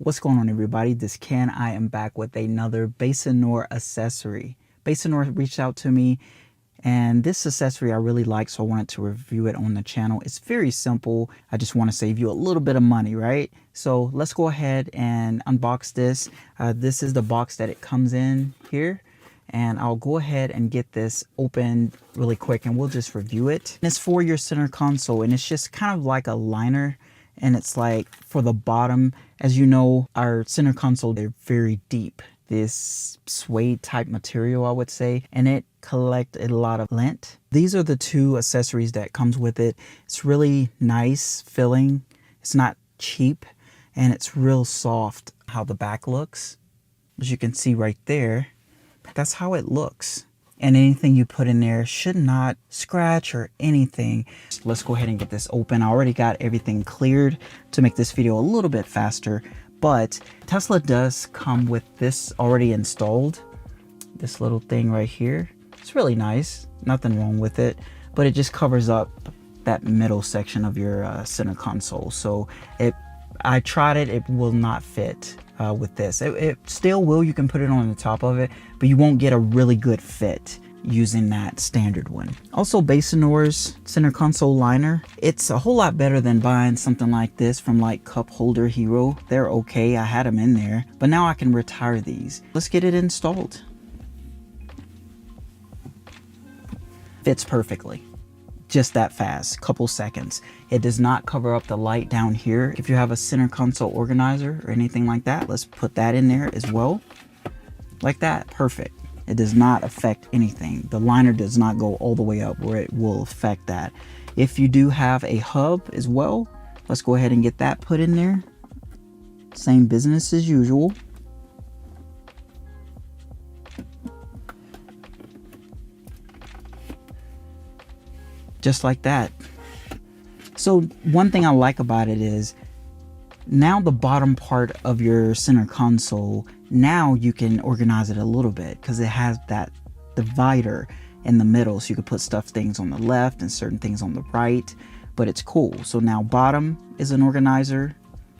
What's going on, everybody? I am back with another BASENOR accessory. BASENOR reached out to me, and this accessory I really like, so I wanted to review it on the channel. It's very simple. I just want to save you a little bit of money, right? So let's go ahead and unbox this. This is the box that it comes in here, and I'll go ahead and get this opened really quick, and we'll just review it. And it's for your center console, and it's just kind of like a liner. And it's like for the bottom, as you know, our center console, they're very deep. This suede type material, I would say, and it collects a lot of lint. These are the two accessories that comes with it. It's really nice filling. It's not cheap, and it's real soft how the back looks. As you can see right there, that's how it looks. And anything you put in there should not scratch or anything. Let's go ahead and get this open. I already got everything cleared to make this video a little bit faster, but Tesla does come with this already installed. This little thing right here. It's really nice. Nothing wrong with it, but it just covers up that middle section of your center console. So I tried it, it will not fit with this. It still will, you can put it on the top of it, but you won't get a really good fit using that standard one. Also, BASENOR's center console liner, it's a whole lot better than buying something like this from like Cup Holder Hero. They're okay, I had them in there, but now I can retire these. Let's get it installed. Fits perfectly. Just that fast, couple seconds. It does not cover up the light down here. If you have a center console organizer or anything like that, let's put that in there as well. Like that, perfect. It does not affect anything. The liner does not go all the way up where it will affect that. If you do have a hub as well, let's go ahead and get that put in there. Same business as usual. Just like that. So one thing I like about it is now the bottom part of your center console, now you can organize it a little bit because it has that divider in the middle, so you can put things on the left and certain things on the right, but it's cool. So now bottom is an organizer,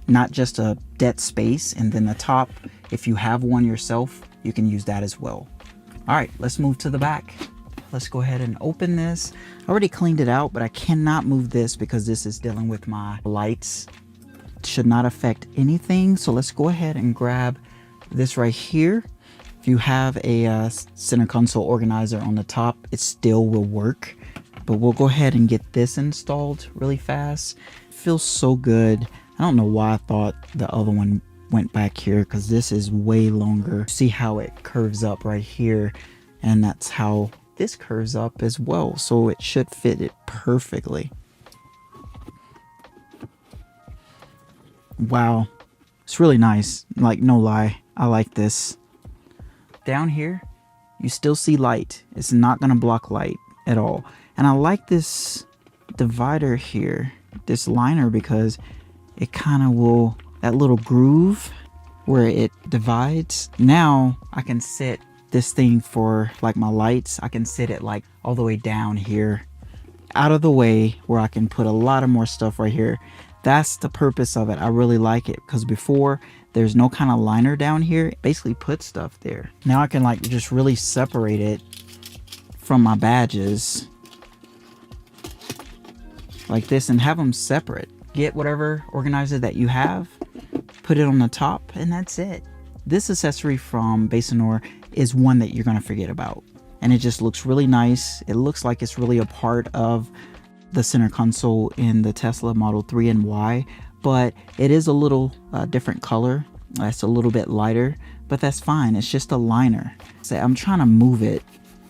not just a dead space, and then the top, if you have one yourself, you can use that as well. All right, let's move to the back. Let's go ahead and open this. I already cleaned it out, but I cannot move this because this is dealing with my lights. It should not affect anything. So let's go ahead and grab this right here. If you have a center console organizer on the top, it still will work. But we'll go ahead and get this installed really fast. It feels so good. I don't know why I thought the other one went back here because this is way longer. See how it curves up right here, and that's how this curves up as well, so it should fit it perfectly. Wow, it's really nice, like no lie, I like this. Down here you still see light. It's not gonna block light at all, and I like this divider here, this liner, because it kind of will, that little groove where it divides, now I can sit this thing for like my lights. I can sit it like all the way down here, out of the way, where I can put a lot of more stuff right here. That's the purpose of it. I really like it because before there's no kind of liner down here. Basically put stuff there. Now I can like just really separate it from my badges like this and have them separate. Get whatever organizer that you have, put it on the top, and that's it. This accessory from BASENOR is one that you're going to forget about, and it just looks really nice. It looks like it's really a part of the center console in the Tesla Model 3 and Y, but it is a little different color. It's a little bit lighter, but that's fine. It's just a liner. So I'm trying to move it.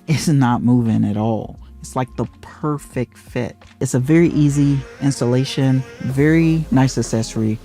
It's not moving at all. It's like the perfect fit. It's a very easy installation, very nice accessory.